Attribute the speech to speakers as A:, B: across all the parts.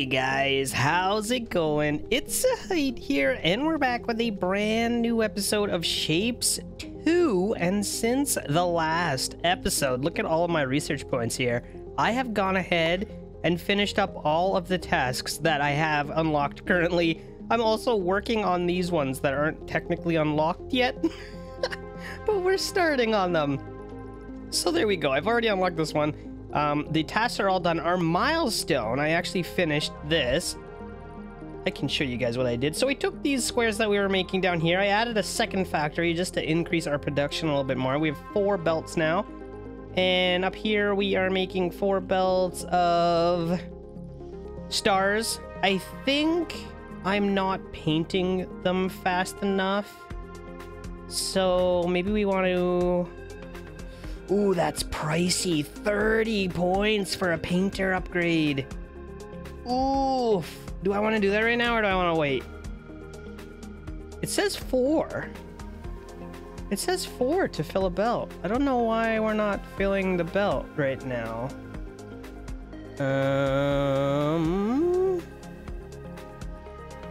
A: Hey guys, how's it going? It's Zahait here, and we're back with a brand new episode of Shapez 2. And since the last episode, look at all of my research points here. I have gone ahead and finished up all of the tasks that I have unlocked currently. I'm also working on these ones that aren't technically unlocked yet, but we're starting on them. So there we go. I've already unlocked this one. The tasks are all done. Our milestone, I actually finished this. I can show you guys what I did. So we took these squares that we were making down here. I added a second factory just to increase our production a little bit more. We have 4 belts now. And up here we are making 4 belts of stars. I think I'm not painting them fast enough. So maybe we want to... Ooh, that's pricey. 30 points for a painter upgrade. Oof. Do I want to do that right now, or do I want to wait? It says 4. It says 4 to fill a belt. I don't know why we're not filling the belt right now.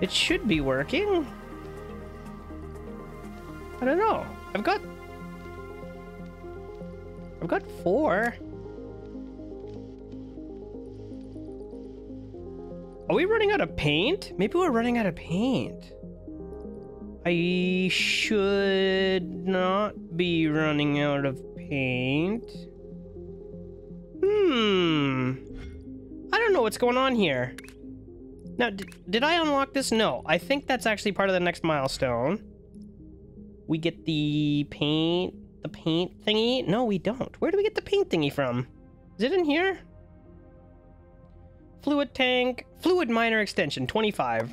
A: It should be working. I don't know. I've got 4. Are we running out of paint? Maybe we're running out of paint. I should not be running out of paint. I don't know what's going on here. Now, did I unlock this? No. I think that's actually part of the next milestone. We get the paint thingy? No, we don't. Where do we get the paint thingy from? Is it in here? Fluid tank, fluid miner extension, 25.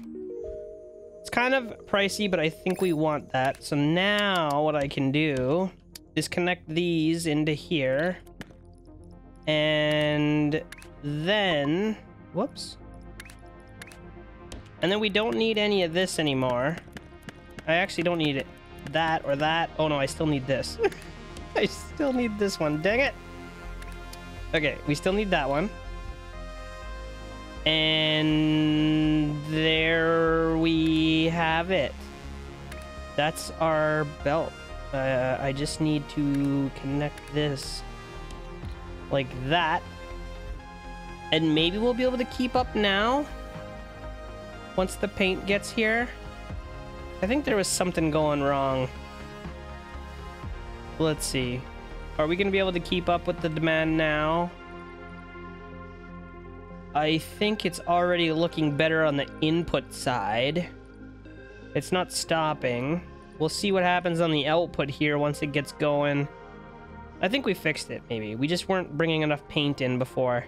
A: It's kind of pricey, but I think we want that. So now what I can do is connect these into here. And then, whoops. And then we don't need any of this anymore. I actually don't need it. That or that. Oh no, I still need this. I still need this one. Dang it. Okay, we still need that one. And there we have it. That's our belt. I just need to connect this like that. And maybe we'll be able to keep up now once the paint gets here. I think there was something going wrong. Let's see. Are we going to be able to keep up with the demand now? I think it's already looking better on the input side. It's not stopping. We'll see what happens on the output here once it gets going. I think we fixed it, maybe. We just weren't bringing enough paint in before.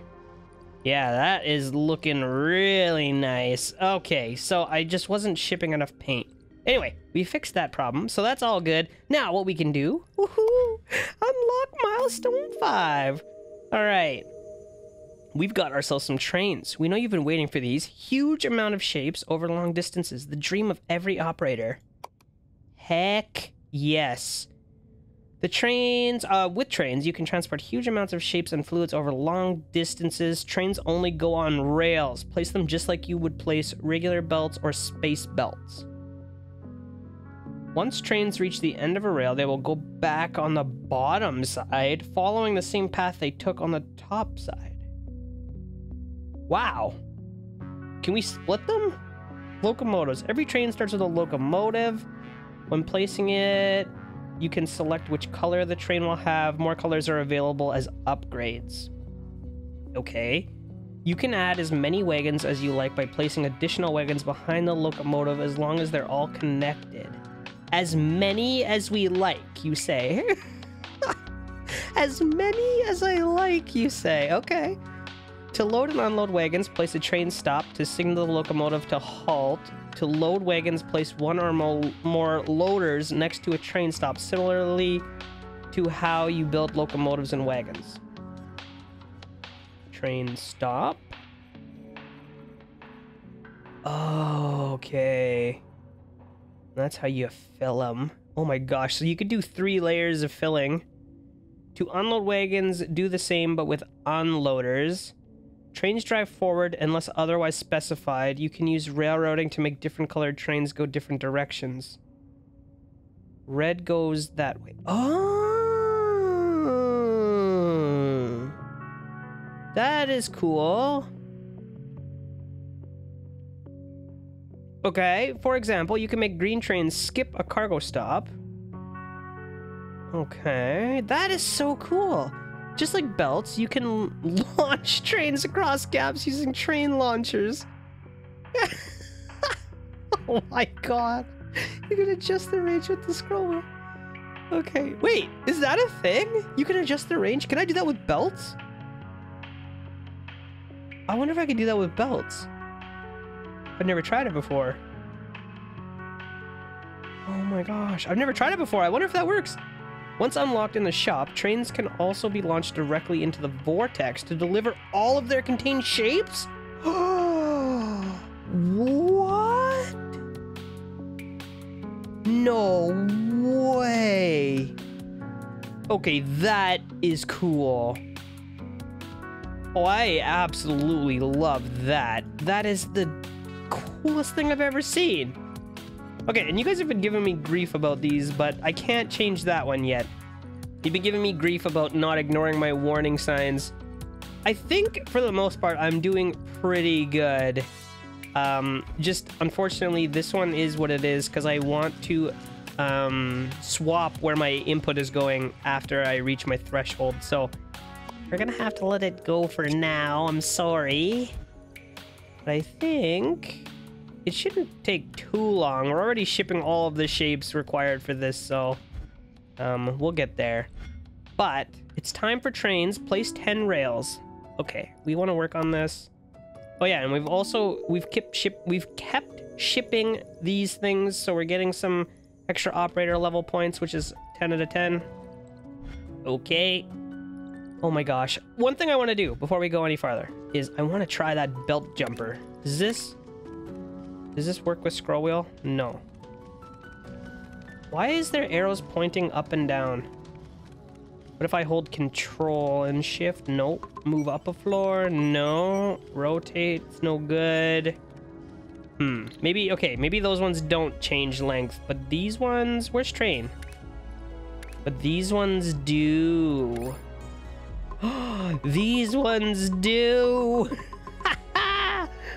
A: Yeah, that is looking really nice. Okay, so I just wasn't shipping enough paint. Anyway, we fixed that problem, so that's all good. Now, what we can do... Woohoo! Unlock milestone 5! Alright. We've got ourselves some trains. We know you've been waiting for these. Huge amount of shapes over long distances. The dream of every operator. Heck yes. The trains... with trains, you can transport huge amounts of shapes and fluids over long distances. Trains only go on rails. Place them just like you would place regular belts or space belts. Once trains reach the end of a rail, they will go back on the bottom side, following the same path they took on the top side. Wow. Can we split them? Locomotives. Every train starts with a locomotive. When placing it, you can select which color the train will have. More colors are available as upgrades. Okay. You can add as many wagons as you like by placing additional wagons behind the locomotive as long as they're all connected. As many as we like, you say. As many as I like, you say. Okay. To load and unload wagons, place a train stop to signal the locomotive to halt. To load wagons, place one or more loaders next to a train stop, similarly to how you build locomotives and wagons. Train stop. Oh, okay. That's how you fill them. Oh my gosh, so you could do 3 layers of filling. To unload wagons, do the same but with unloaders. Trains drive forward unless otherwise specified. You can use railroading to make different colored trains go different directions. Red goes that way. Oh, that is cool. Okay, for example, you can make green trains skip a cargo stop. Okay, that is so cool. Just like belts, you can launch trains across gaps using train launchers. Oh my god. You can adjust the range with the scroll wheel. Okay, wait, is that a thing? You can adjust the range? Can I do that with belts? I wonder if I can do that with belts. I've never tried it before. Oh my gosh, I've never tried it before. I wonder if that works. Once unlocked in the shop, trains can also be launched directly into the vortex to deliver all of their contained shapes? What? No way. Okay, that is cool. Oh, I absolutely love that. That is the coolest thing I've ever seen. Okay, and you guys have been giving me grief about these, but I can't change that one yet. You've been giving me grief about not ignoring my warning signs. I think, for the most part, I'm doing pretty good. Just, unfortunately, this one is what it is, because I want to swap where my input is going after I reach my threshold, so we're gonna have to let it go for now. I'm sorry. But I think it shouldn't take too long. We're already shipping all of the shapes required for this, so we'll get there. But it's time for trains. Place 10 rails. Okay, we want to work on this. Oh yeah, and we've kept shipping these things, so we're getting some extra operator level points, which is 10 out of 10. Okay. Oh my gosh. One thing I want to do before we go any farther is I want to try that belt jumper. Does this work with scroll wheel? No. Why is there arrows pointing up and down? What if I hold control and shift? Nope. Move up a floor? No. Rotate? It's no good. Maybe, okay, maybe those ones don't change length, but these ones, where's train? But these ones do. These ones do.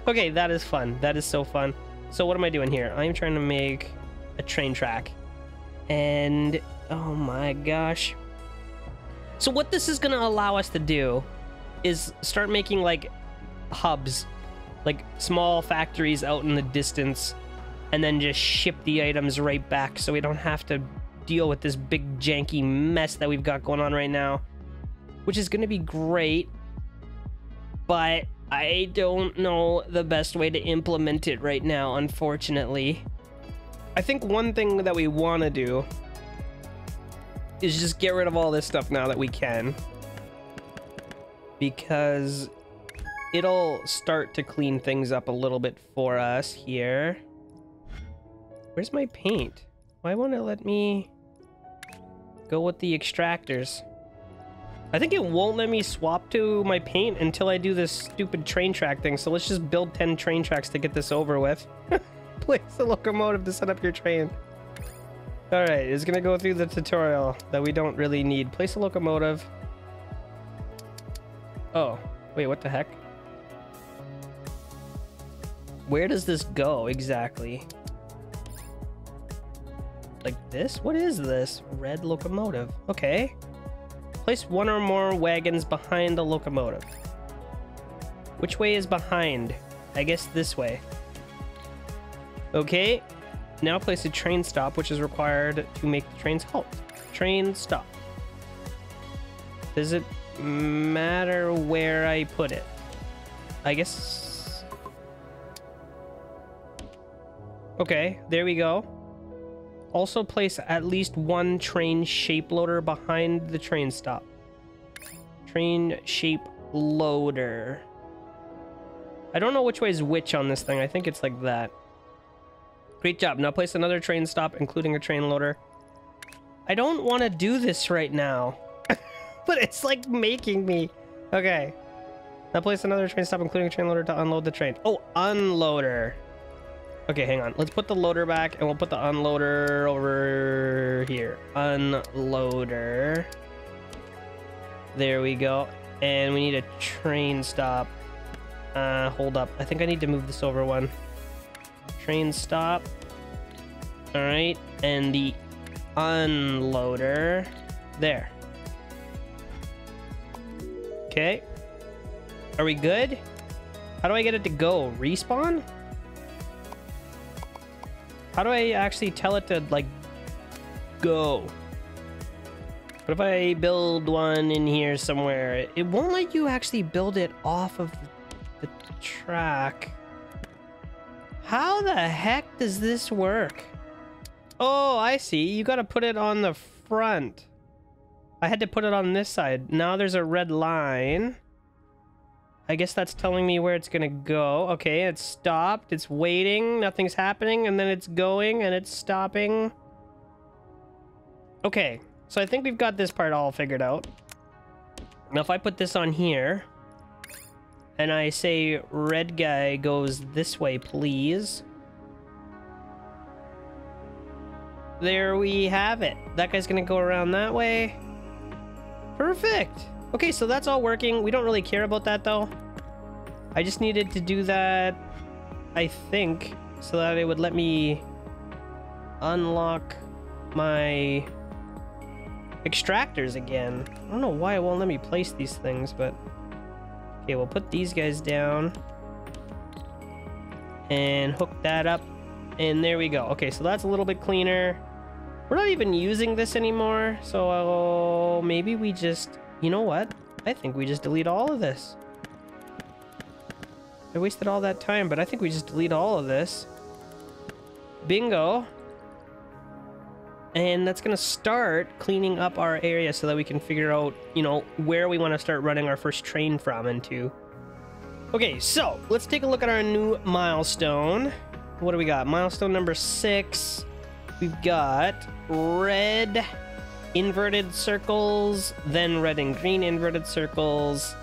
A: Okay, that is fun. That is so fun. So what am I doing here? I'm trying to make a train track. And oh my gosh. So what this is going to allow us to do is start making like hubs, like small factories out in the distance, and then just ship the items right back so we don't have to deal with this big janky mess that we've got going on right now, which is going to be great, but I don't know the best way to implement it right now, unfortunately. I think one thing that we want to do is just get rid of all this stuff now that we can, because it'll start to clean things up a little bit for us here. Where's my paint? Why won't it let me go with the extractors? I think it won't let me swap to my paint until I do this stupid train track thing, so let's just build 10 train tracks to get this over with. Place the locomotive to set up your train. Alright, it's gonna go through the tutorial that we don't really need. Place a locomotive. Oh, wait, what the heck? Where does this go exactly? Like this? What is this? Red locomotive. Okay. Place one or more wagons behind the locomotive. Which way is behind? I guess this way. Okay. Now place a train stop, which is required to make the trains halt. Train stop. Does it matter where I put it? I guess... Okay, there we go. Also place at least one train shape loader behind the train stop. Train shape loader. I don't know which way is which on this thing. I think it's like that. Great job. Now place another train stop, including a train loader. I don't want to do this right now. But it's like making me. Okay. Now place another train stop, including a train loader to unload the train. Oh, unloader. Okay, hang on. Let's put the loader back, and we'll put the unloader over here. Unloader. There we go. And we need a train stop. Hold up. I think I need to move this over one. Train stop. All right. And the unloader. There. Okay. Are we good? How do I get it to go? Respawn? How do I actually tell it to, like, go? What if I build one in here somewhere? It won't let you actually build it off of the track. How the heck does this work? Oh, I see. You gotta put it on the front. I had to put it on this side. Now there's a red line. I guess that's telling me where it's gonna go. Okay, it's stopped. It's waiting. Nothing's happening. And then it's going and it's stopping. Okay, so I think we've got this part all figured out. Now if I put this on here and I say red guy goes this way, please. There we have it. That guy's gonna go around that way. Perfect. Okay, so that's all working. We don't really care about that, though. I just needed to do that, I think, so that it would let me unlock my extractors again. I don't know why it won't let me place these things, but... Okay, we'll put these guys down. And hook that up. And there we go. Okay, so that's a little bit cleaner. We're not even using this anymore, so maybe we just... You know what? I think we just delete all of this. I wasted all that time, but I think we just delete all of this. Bingo. And that's gonna start cleaning up our area so that we can figure out, you know, where we want to start running our first train from and to. Okay, so let's take a look at our new milestone. What do we got? Milestone number 6. We've got red inverted circles, then red and green inverted circles,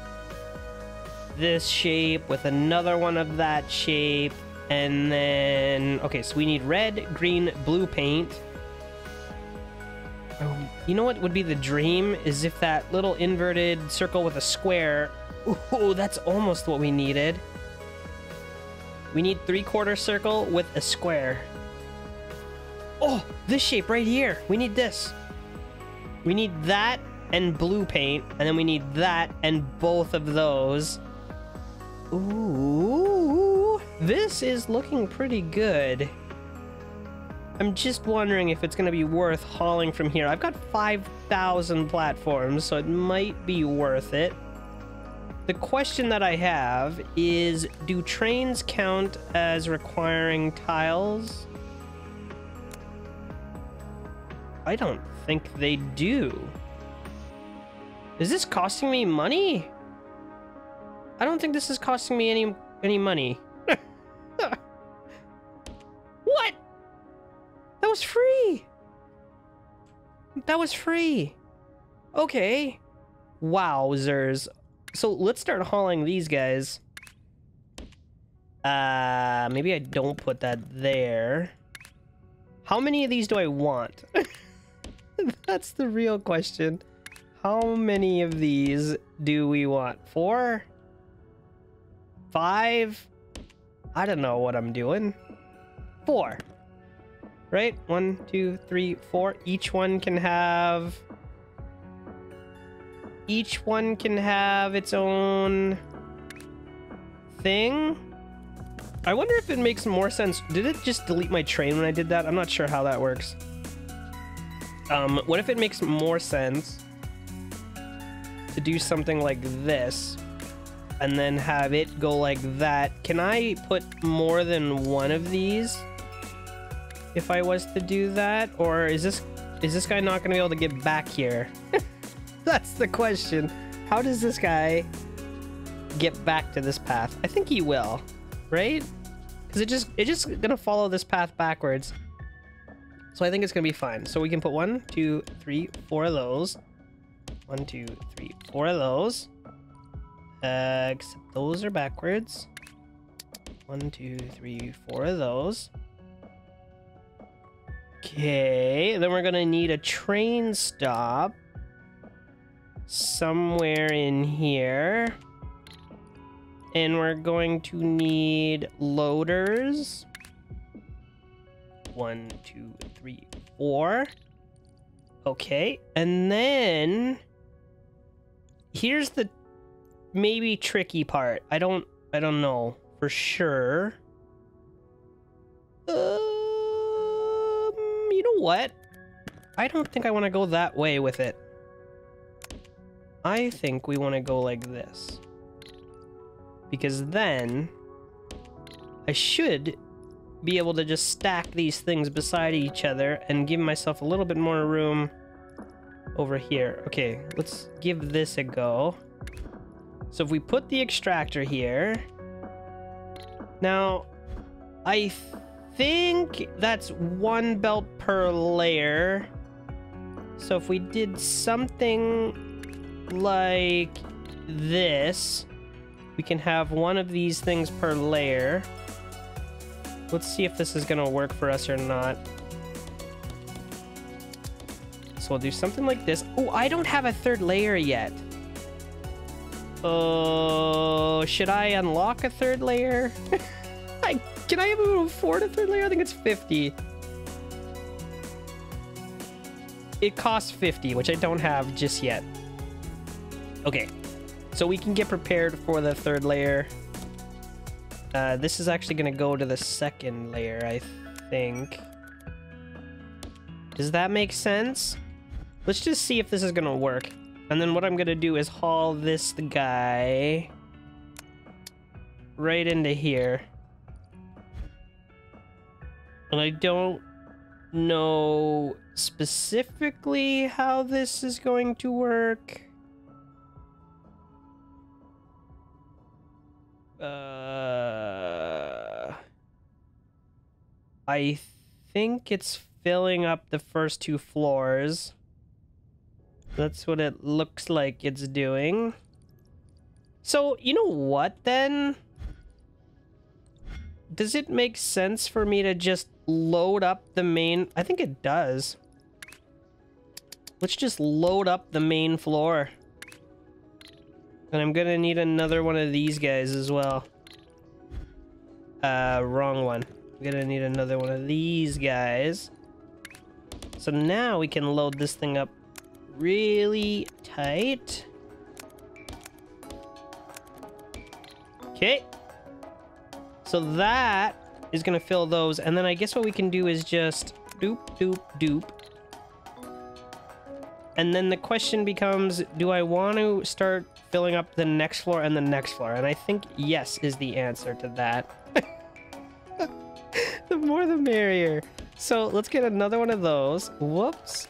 A: this shape with another one of that shape, and then okay, so we need red, green, blue paint. Oh, you know what would be the dream is if that little inverted circle with a square. Ooh, that's almost what we needed. We need 3/4 circle with a square. Oh, this shape right here. We need this. We need that and blue paint, and then we need that and both of those. Ooh, this is looking pretty good. I'm just wondering if it's going to be worth hauling from here. I've got 5,000 platforms, so it might be worth it. The question that I have is, do trains count as requiring tiles? I don't think they do. Is this costing me money? I don't think this is costing me any money. What? That was free. That was free. Okay. Wowzers. So let's start hauling these guys. Maybe I don't put that there. How many of these do I want? That's the real question. How many of these do we want? 4? 5? I don't know what I'm doing. 4. Right? 1, 2, 3, 4. Each one can have its own thing. I wonder if it makes more sense. Did it just delete my train when I did that? I'm not sure how that works. What if it makes more sense to do something like this and then have it go like that? Can I put more than one of these if I was to do that? Or is this guy not gonna be able to get back here? That's the question. How does this guy get back to this path? I think he will, right? Because it just gonna follow this path backwards. So I think it's gonna be fine. So we can put 1, 2, 3, 4 of those. 1, 2, 3, 4 of those. Except those are backwards. 1, 2, 3, 4 of those. Okay, then we're gonna need a train stop somewhere in here. And we're going to need loaders. 1, 2, 3, 4. Okay, and then here's the maybe tricky part. I don't know for sure. You know what? I don't think I want to go that way with it. I think we want to go like this. Because then I should be able to just stack these things beside each other and give myself a little bit more room over here. Okay, let's give this a go. So if we put the extractor here, now I think that's 1 belt per layer. So if we did something like this, we can have 1 of these things per layer. Let's see if this is gonna work for us or not. So we'll do something like this. Oh, I don't have a 3rd layer yet. Oh, should I unlock a 3rd layer? Can I even afford a 3rd layer? I think it's 50. It costs 50, which I don't have just yet. Okay, so we can get prepared for the 3rd layer. This is actually going to go to the 2nd layer, I think. Does that make sense? Let's just see if this is going to work. And then what I'm going to do is haul this guy right into here. And I don't know specifically how this is going to work. I think it's filling up the first 2 floors. That's what it looks like it's doing. So, you know what then? Does it make sense for me to just load up the main... I think it does. Let's just load up the main floor. And I'm gonna need another one of these guys as well. Wrong one. I'm gonna need another one of these guys. So now we can load this thing up really tight. Okay. So that is gonna fill those, and then I guess what we can do is just doop, doop, doop. And then the question becomes, do I want to start filling up the next floor and the next floor? And I think yes is the answer to that. The more the merrier. So let's get another one of those. Whoops.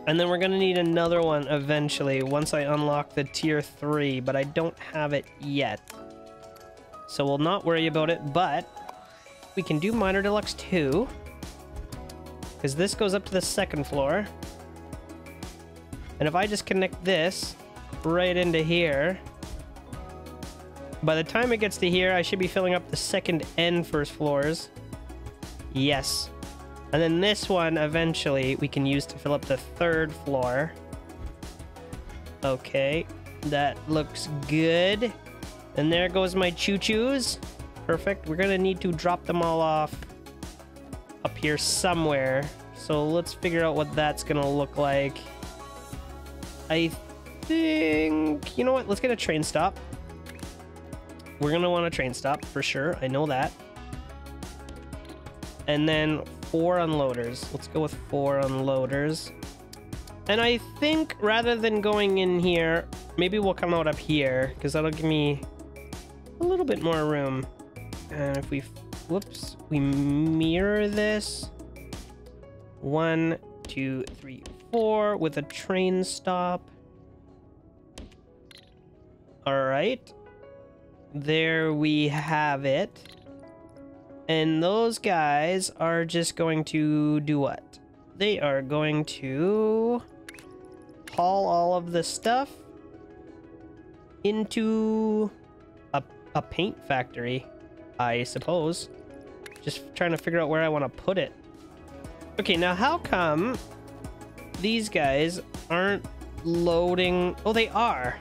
A: And then we're gonna need another one eventually once I unlock the tier 3, but I don't have it yet. So we'll not worry about it, but we can do Minor Deluxe 2. Because this goes up to the 2nd floor. And if I just connect this right into here, by the time it gets to here, I should be filling up the 2nd and 1st floors. Yes. And then this one, eventually, we can use to fill up the 3rd floor. Okay. That looks good. And there goes my choo-choos. Perfect. We're gonna need to drop them all off up here somewhere. So let's figure out what that's gonna look like. I think... You know what? Let's get a train stop. We're gonna want a train stop for sure. I know that. And then 4 unloaders. Let's go with 4 unloaders. And I think rather than going in here, maybe we'll come out up here, because that'll give me a little bit more room. And if we... Whoops. We mirror this. 1, 2, 3, 4 with a train stop. Alright. There we have it. And those guys are just going to do what? They are going to haul all of the stuff into a paint factory, I suppose. Just trying to figure out where I want to put it. Okay, now how come these guys aren't loading? Oh, they are.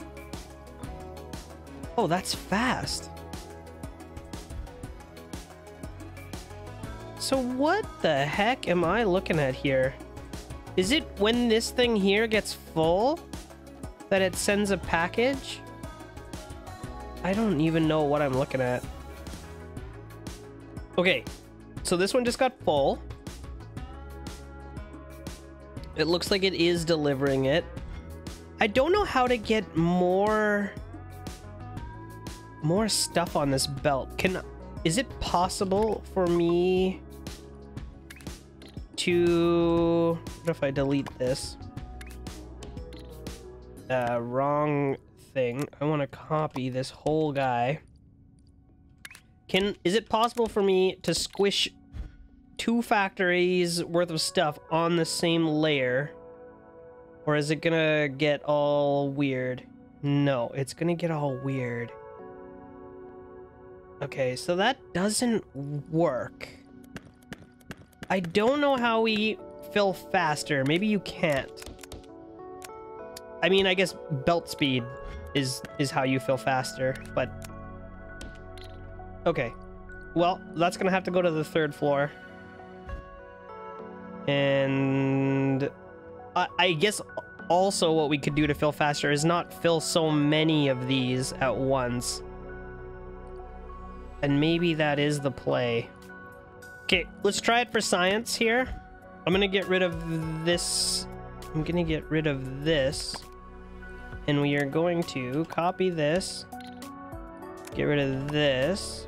A: Oh, that's fast. So what the heck am I looking at here? Is it when this thing here gets full that it sends a package? I don't even know what I'm looking at. Okay, so this one just got full. It looks like it is delivering it. I don't know how to get more stuff on this belt. Is it possible for me to... What if I delete this? Wrong thing. I want to copy this whole guy. Is it possible for me to squish 2 factories worth of stuff on the same layer? Or is it gonna get all weird? No, it's gonna get all weird. Okay, so that doesn't work. I don't know how we fill faster. Maybe you can't. I mean, I guess belt speed is how you fill faster, but... Okay. Well, that's gonna have to go to the 3rd floor. And... I guess also what we could do to fill faster is not fill so many of these at once. And maybe that is the play. Okay, let's try it for science here. I'm gonna get rid of this. I'm gonna get rid of this. And we are going to copy this. Get rid of this.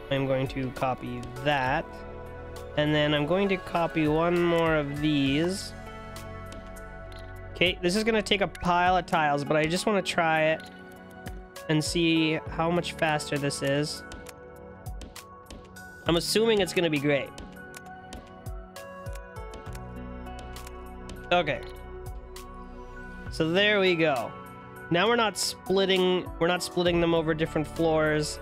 A: I'm going to copy that. And then I'm going to copy one more of these. Okay, this is gonna take a pile of tiles, but I just want to try it and see how much faster this is. I'm assuming it's gonna be great. Okay. So there we go. Now we're not splitting them over different floors.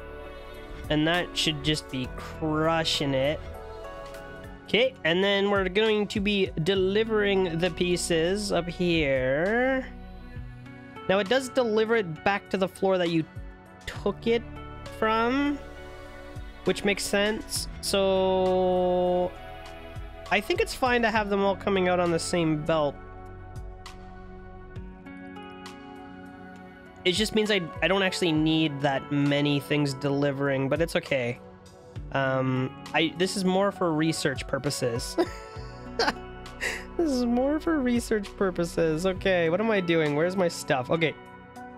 A: And that should just be crushing it. Okay, and then we're going to be delivering the pieces up here. Now it does deliver it back to the floor that you took it from, which makes sense. So I think it's fine to have them all coming out on the same belt. It just means I don't actually need that many things delivering, but it's okay. This is more for research purposes. This is more for research purposes. Okay, what am I doing? Where's my stuff? Okay,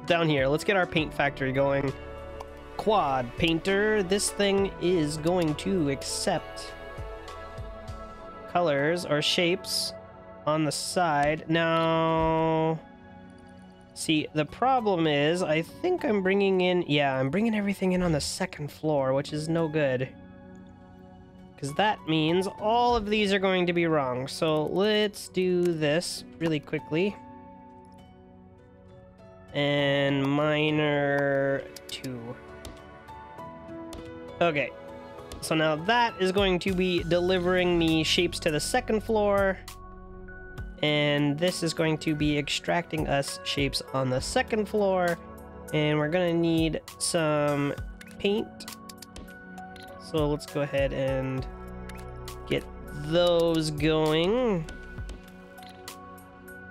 A: down here. Let's get our paint factory going. Quad painter. This thing is going to accept colors or shapes on the side. Now, see, the problem is I think I'm bringing in... Yeah, I'm bringing everything in on the 2nd floor, which is no good. Because that means all of these are going to be wrong. So let's do this really quickly. And minor 2. Okay. So now that is going to be delivering me shapes to the 2nd floor. And this is going to be extracting us shapes on the 2nd floor. And we're going to need some paint. So let's go ahead and get those going.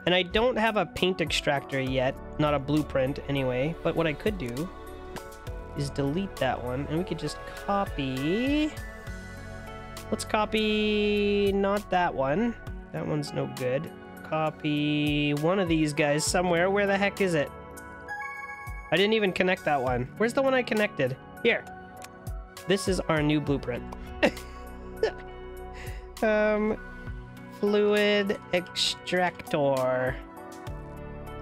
A: And I don't have a paint extractor yet, not a blueprint anyway, but what I could do is delete that one and we could just copy. Let's copy not that one. That one's no good. Copy one of these guys somewhere. Where the heck is it? I didn't even connect that one. Where's the one I connected? Here. This is our new blueprint. Fluid extractor.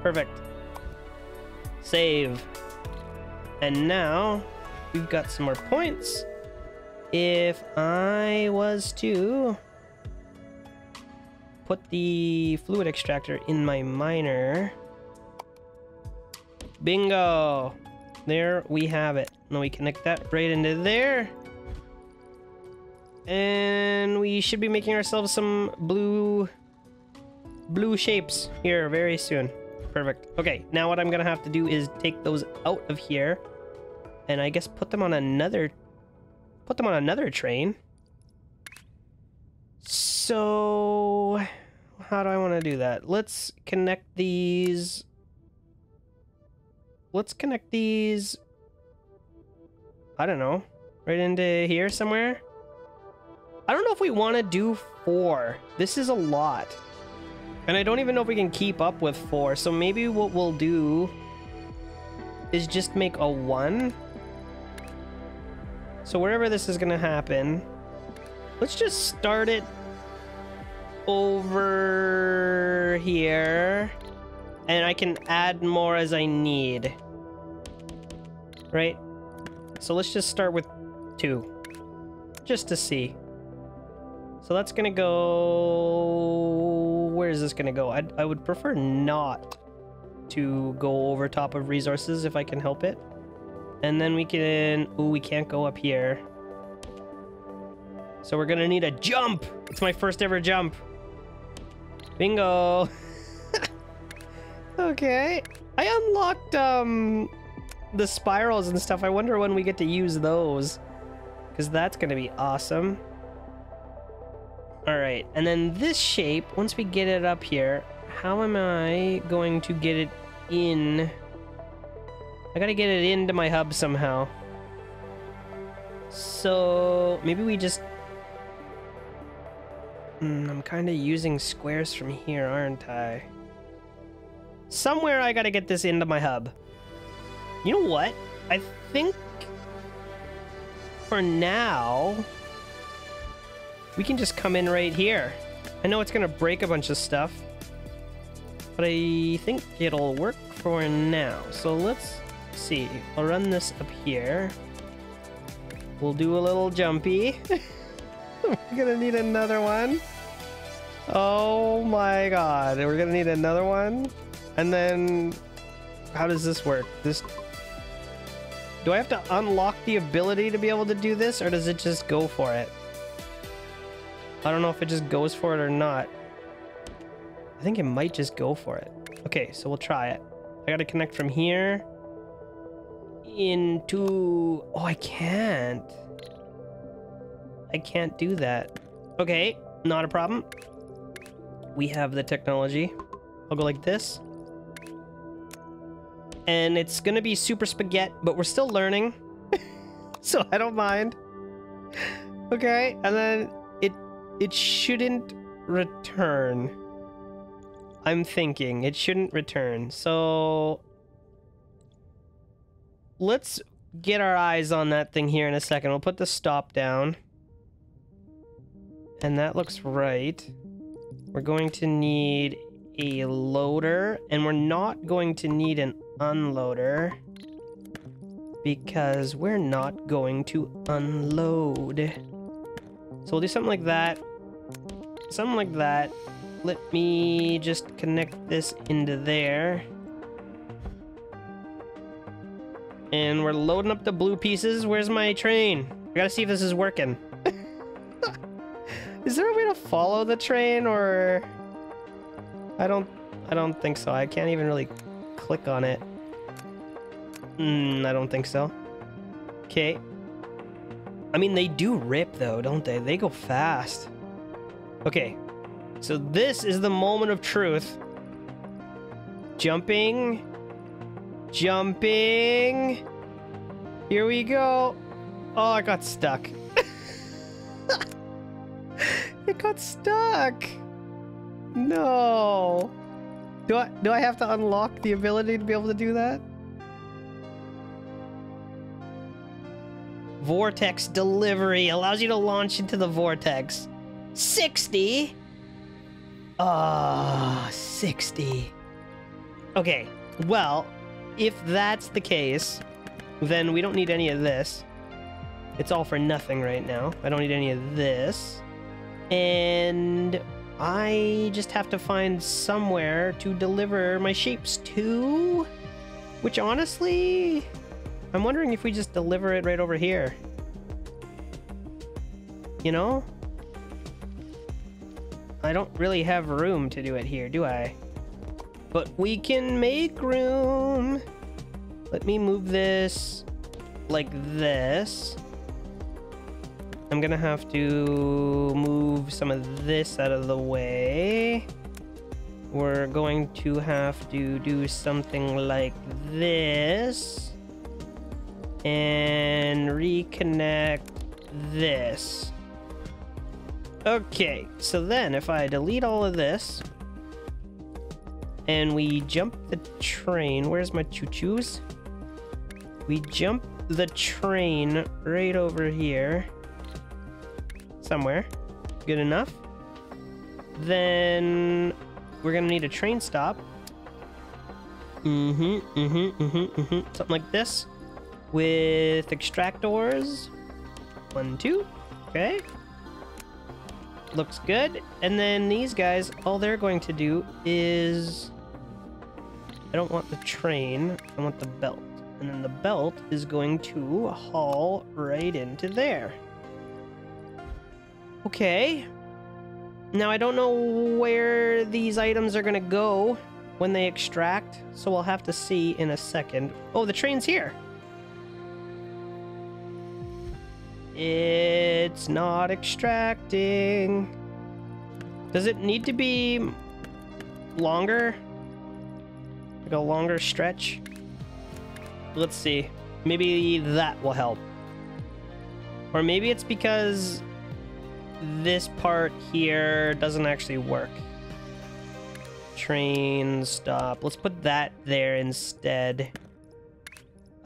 A: Perfect. Save. And now we've got some more points. If I was to put the fluid extractor in my miner. Bingo. There we have it. Now we connect that right into there. And we should be making ourselves some blue shapes here very soon. Perfect. Okay, now what I'm gonna have to do is take those out of here, and I guess put them on another train. So how do I want to do that? Let's connect these. I don't know, right into here somewhere. I don't know if we want to do 4. This is a lot. And I don't even know if we can keep up with 4. So maybe what we'll do is just make a 1. So wherever this is going to happen, let's just start it over here. And I can add more as I need. Right? So let's just start with 2. Just to see. So that's gonna go... Where is this gonna go? I would prefer not to go over top of resources if I can help it. And then we can... Ooh, we can't go up here. So we're gonna need a jump! It's my first ever jump. Bingo! Okay. I unlocked, the spirals and stuff. I wonder when we get to use those. Because that's gonna be awesome. Alright, and then this shape, once we get it up here, how am I going to get it in? I gotta get it into my hub somehow. So, maybe we just... I'm kind of using squares from here, aren't I? Somewhere I gotta get this into my hub. You know what? I think... for now... we can just come in right here. I know it's gonna break a bunch of stuff, but I think it'll work for now. So let's see. I'll run this up here. We'll do a little jumpy. We're gonna need another one. Oh my god. We're gonna need another one. And then... how does this work? Do I have to unlock the ability to be able to do this, or does it just go for it? I don't know if it just goes for it or not. I think it might just go for it. Okay, so we'll try it. I gotta connect from here into... oh, I can't. I can't do that. Okay, not a problem. We have the technology. I'll go like this. And it's gonna be super spaghetti, but we're still learning. So I don't mind. Okay, and then it shouldn't return. I'm thinking it shouldn't return. So let's get our eyes on that thing here in a second. We'll put the stop down. And that looks right. We're going to need a loader, and we're not going to need an unloader because we're not going to unload. So we'll do something like that. Something like that. Let me just connect this into there. And we're loading up the blue pieces. Where's my train? I gotta see if this is working. Is there a way to follow the train, or... I don't think so. I can't even really click on it. I don't think so. Okay. I mean, they do rip, though, don't they? They go fast. Okay. So this is the moment of truth. Jumping. Jumping. Here we go. Oh, I got stuck. It got stuck. No. Do I have to unlock the ability to be able to do that? Vortex delivery allows you to launch into the vortex. 60? Ah, 60. Okay, well, if that's the case, then we don't need any of this. It's all for nothing right now. I don't need any of this. And I just have to find somewhere to deliver my shapes to, which honestly, I'm wondering if we just deliver it right over here. You know? I don't really have room to do it here, do I? But we can make room. Let me move this like this. I'm gonna have to move some of this out of the way. We're going to have to do something like this. And reconnect this. Okay, so then if I delete all of this and we jump the train, where's my choo-choos? We jump the train right over here somewhere. Good enough. Then we're gonna need a train stop. Something like this with extractors. 1, 2. Okay. Looks good. And then these guys, all they're going to do is... I don't want the train, I want the belt. And then the belt is going to haul right into there. Okay. Now I don't know where these items are gonna go when they extract, so we'll have to see in a second. Oh, the train's here! It's not extracting. Does it need to be longer? Like a longer stretch? Let's see. Maybe that will help. Or maybe it's because this part here doesn't actually work. Train stop. Let's put that there instead.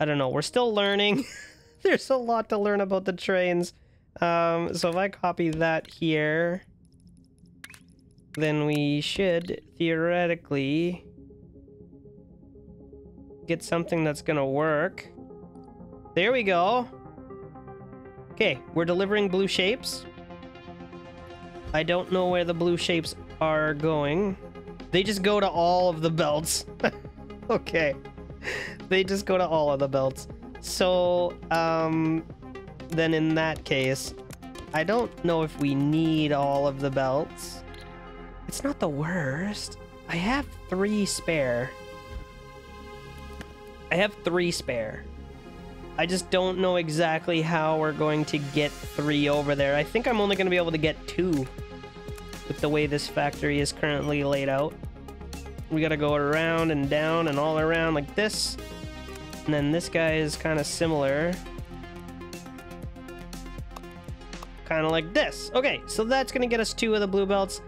A: I don't know. We're still learning. There's a lot to learn about the trains. So if I copy that here, then we should theoretically get something that's gonna work. There we go. Okay, we're delivering blue shapes. I don't know where the blue shapes are going. They just go to all of the belts. Okay. They just go to all of the belts. So, then in that case, I don't know if we need all of the belts. It's not the worst. I have 3 spare. I have 3 spare. I just don't know exactly how we're going to get 3 over there. I think I'm only going to be able to get 2 with the way this factory is currently laid out. We got to go around and down and all around like this. And then this guy is kind of similar. Kind of like this. Okay, so that's going to get us 2 of the blue belts.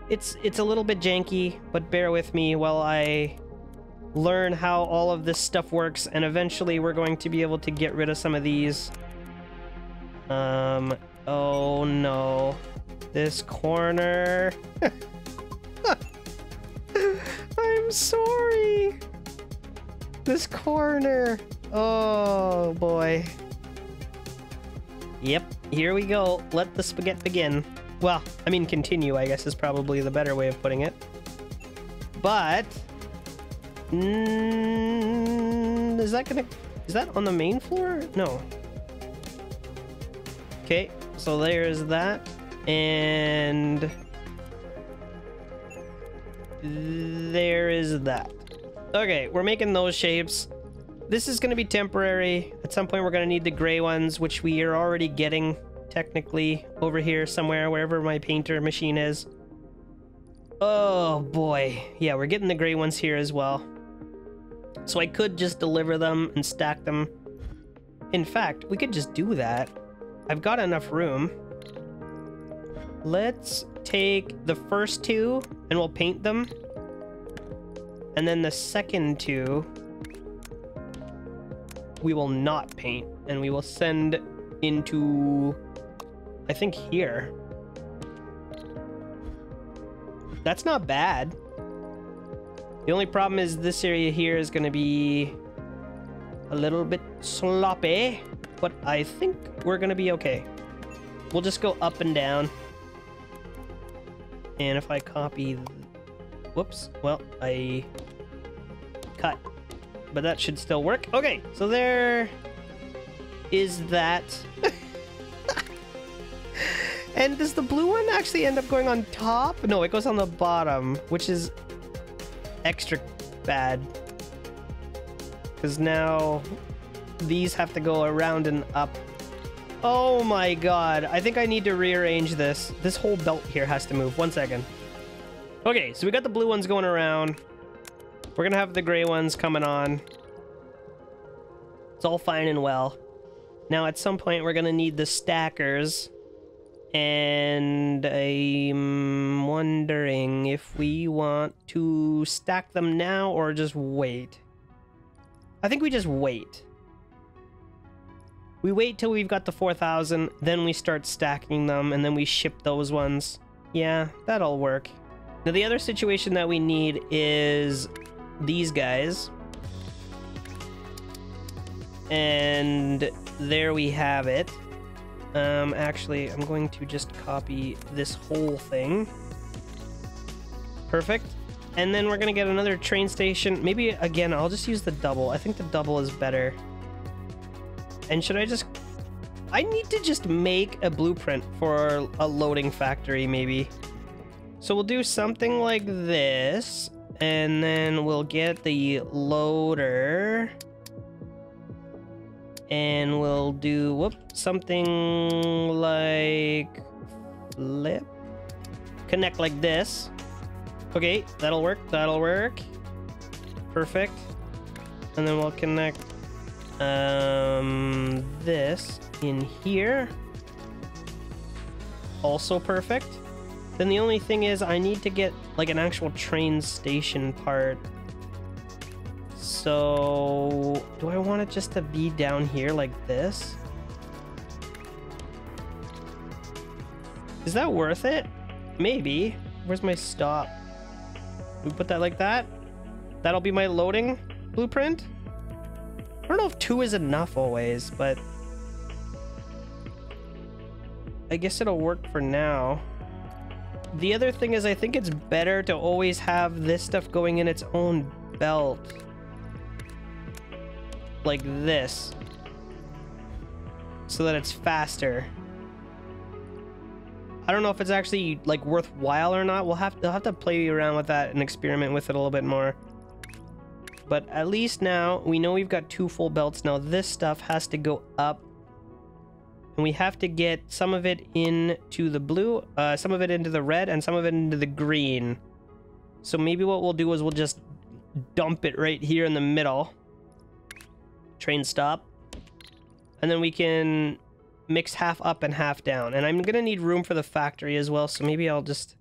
A: It's a little bit janky, but bear with me while I learn how all of this stuff works, and eventually we're going to be able to get rid of some of these. Oh no. This corner. I'm sorry. This corner. Oh boy. Yep, here we go. Let the spaghetti begin. Well, I mean continue, I guess is probably the better way of putting it. But is that on the main floor? No. Okay, so there's that. And there is that. Okay, we're making those shapes. This is going to be temporary. At some point, we're going to need the gray ones, which we are already getting, technically, over here somewhere, wherever my painter machine is. Oh, boy. Yeah, we're getting the gray ones here as well. So I could just deliver them and stack them. In fact, we could just do that. I've got enough room. Let's take the first 2 and we'll paint them. And then the second 2, we will not paint. And we will send into, I think, here. That's not bad. The only problem is this area here is going to be a little bit sloppy. But I think we're going to be okay. We'll just go up and down. And if I copy... Whoops. Well, I cut but that should still work. Okay, so there is that. And does the blue one actually end up going on top? No, it goes on the bottom, which is extra bad. Because now these have to go around and up. Oh my god. I think I need to rearrange this. This whole belt here has to move. 1 second. Okay, so we got the blue ones going around. We're gonna have the gray ones coming on. It's all fine and well. Now at some point we're gonna need the stackers. And I'm wondering if we want to stack them now or just wait. I think we just wait. We wait till we've got the 4,000, then we start stacking them, and then we ship those ones. Yeah, that'll work. Now the other situation that we need is these guys. And there we have it. Actually, I'm going to just copy this whole thing. Perfect. And then we're gonna get another train station. Maybe, again, I'll just use the double. I think the double is better. And should I just... I need to just make a blueprint for a loading factory, maybe. So we'll do something like this. And then we'll get the loader. And we'll do, something like... flip. Connect like this. Okay, that'll work, that'll work. Perfect. And then we'll connect this in here. Also perfect. Then the only thing is I need to get like an actual train station part. So do I want it just to be down here like this? Is that worth it? Maybe. Where's my stop? We put that like that. That'll be my loading blueprint. I don't know if 2 is enough always, but I guess it'll work for now. The other thing is I think it's better to always have this stuff going in its own belt. Like this. So that it's faster. I don't know if it's actually like worthwhile or not. I'll have to play around with that and experiment with it a little bit more. But at least now we know we've got 2 full belts. Now this stuff has to go up. And we have to get some of it into the blue, some of it into the red, and some of it into the green. So maybe what we'll do is we'll just dump it right here in the middle. Train stop. And then we can mix half up and half down. And I'm gonna need room for the factory as well, so maybe I'll just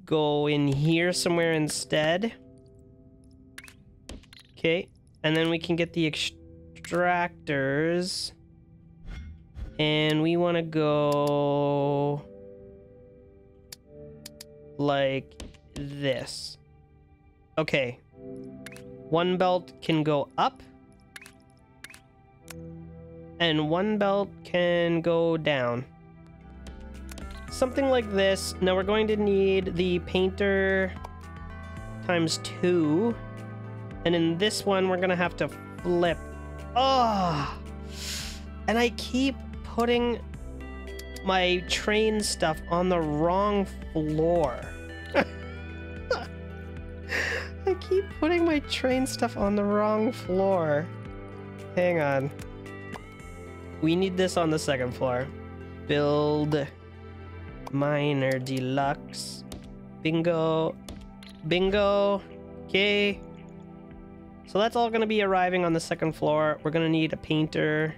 A: go in here somewhere instead. Okay, and then we can get the extractors. And we want to go like this. Okay. 1 belt can go up. And 1 belt can go down. Something like this. Now we're going to need the painter times 2. And in this one, we're going to have to flip. Oh! And I keep putting my train stuff on the wrong floor. I keep putting my train stuff on the wrong floor. Hang on. We need this on the 2nd floor. Build Minor Deluxe. Bingo. Bingo. Okay. So that's all going to be arriving on the 2nd floor. We're going to need a painter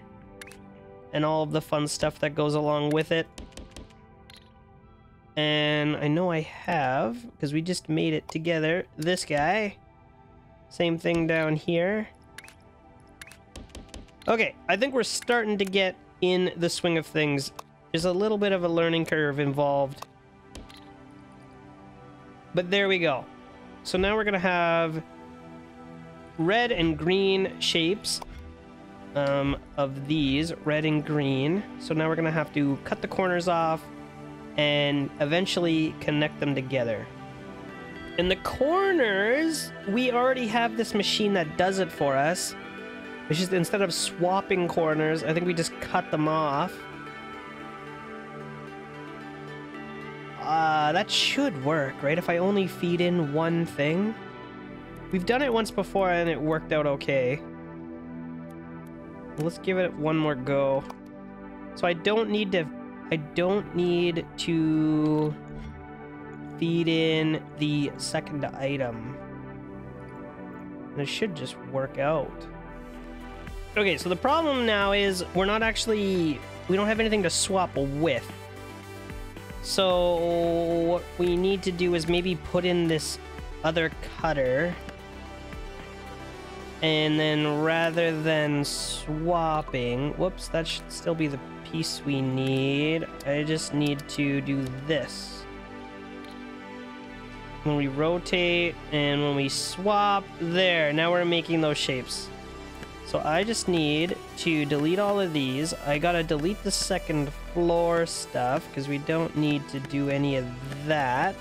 A: and all of the fun stuff that goes along with it. And I know I have, because we just made it together, this guy. Same thing down here. Okay, I think we're starting to get in the swing of things. There's a little bit of a learning curve involved. But there we go. So now we're going to have red and green shapes of these, red and green. So now we're going to have to cut the corners off and eventually connect them together. In the corners, we already have this machine that does it for us. It's just instead of swapping corners, I think we just cut them off. That should work, right? If I only feed in one thing. We've done it once before and it worked out okay. Let's give it one more go. So I don't need to feed in the second item. And it should just work out. Okay, so the problem now is we don't have anything to swap with. So what we need to do is maybe put in this other cutter. And then rather than swapping, whoops, that should still be the piece we need. I just need to do this. When we rotate and when we swap, there, now we're making those shapes. So I just need to delete all of these. I gotta delete the second floor stuff because we don't need to do any of that.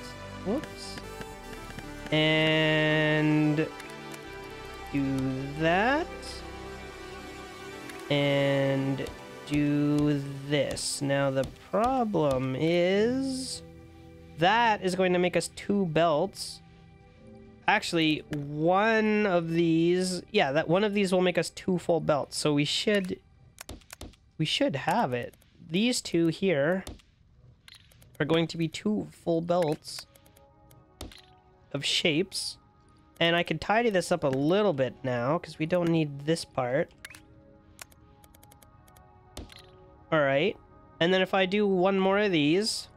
A: Whoops. And do that. And do this. Now the problem is that is going to make us 2 belts. Actually, one of these, yeah, that one of these will make us 2 full belts. So we should have it. These 2 here are going to be 2 full belts of shapes. And I can tidy this up a little bit now because we don't need this part. All right. And then if I do one more of these,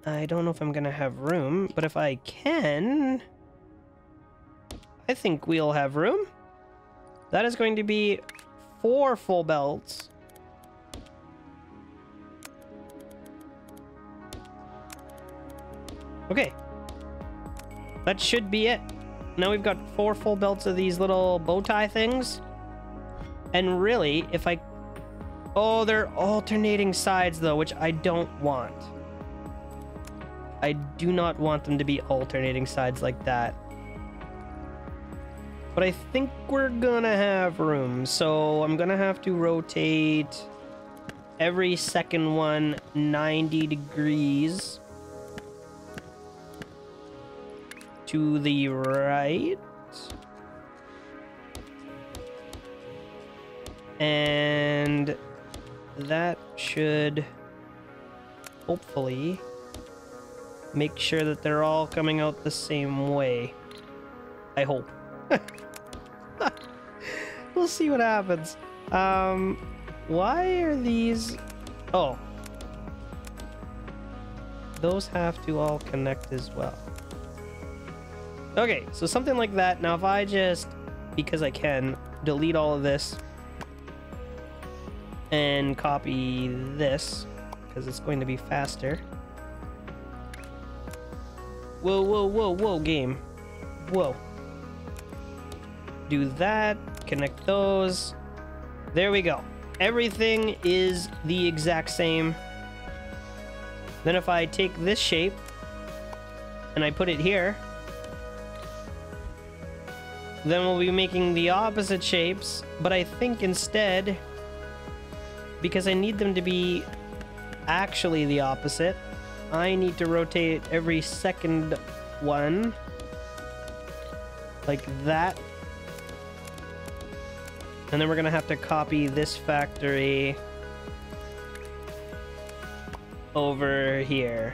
A: I don't know if I'm gonna have room, but if I can, I think we'll have room. That is going to be 4 full belts. Okay. That should be it. Now we've got 4 full belts of these little bow tie things. And really, if I... Oh, they're alternating sides though, which I don't want. I do not want them to be alternating sides like that. But I think we're gonna have room, so I'm gonna have to rotate every second one 90 degrees to the right. And that should hopefully make sure that they're all coming out the same way. I hope. We'll see what happens. Why are these... Oh. Those have to all connect as well. Okay, so something like that. Now if I just, because I can, delete all of this and copy this, because it's going to be faster. Whoa, whoa, whoa, whoa, game. Whoa. Do that. Connect those. There we go. Everything is the exact same. Then if I take this shape and I put it here, then we'll be making the opposite shapes. But I think instead, because I need them to be actually the opposite, I need to rotate every second one like that. And then we're gonna have to copy this factory over here.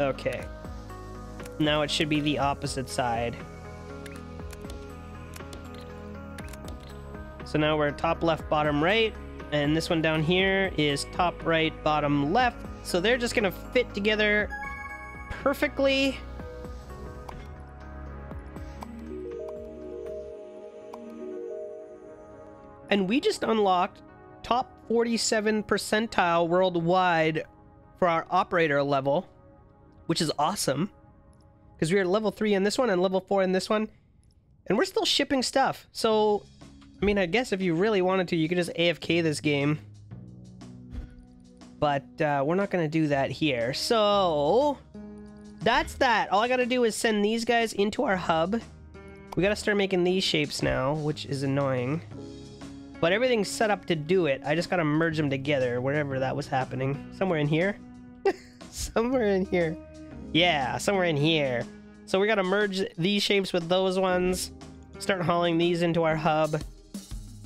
A: Okay. Now it should be the opposite side. So now we're top left, bottom right. And this one down here is top right, bottom left. So they're just gonna fit together perfectly. And we just unlocked top 47 percentile worldwide for our operator level, which is awesome. Because we are level 3 in this one and level 4 in this one. And we're still shipping stuff. So, I mean, I guess if you really wanted to, you could just AFK this game. But we're not going to do that here. So that's that. All I got to do is send these guys into our hub. We got to start making these shapes now, which is annoying. But everything's set up to do it. I just got to merge them together, wherever that was happening. Somewhere in here? Somewhere in here. Yeah, somewhere in here. So we got to merge these shapes with those ones. Start hauling these into our hub.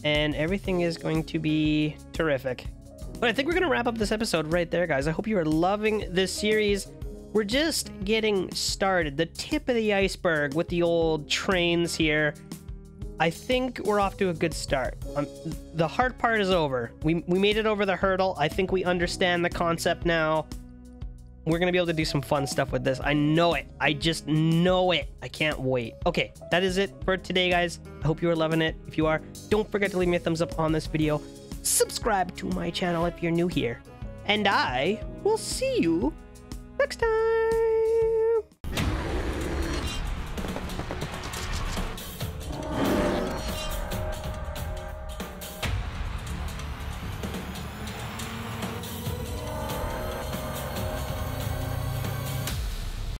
A: And everything is going to be terrific. But I think we're going to wrap up this episode right there, guys. I hope you are loving this series. We're just getting started. The tip of the iceberg with the old trains here. I think we're off to a good start. The hard part is over. We made it over the hurdle. I think we understand the concept now. We're going to be able to do some fun stuff with this. I know it. I just know it. I can't wait. Okay, that is it for today, guys. I hope you are loving it. If you are, don't forget to leave me a thumbs up on this video. Subscribe to my channel if you're new here. And I will see you next time.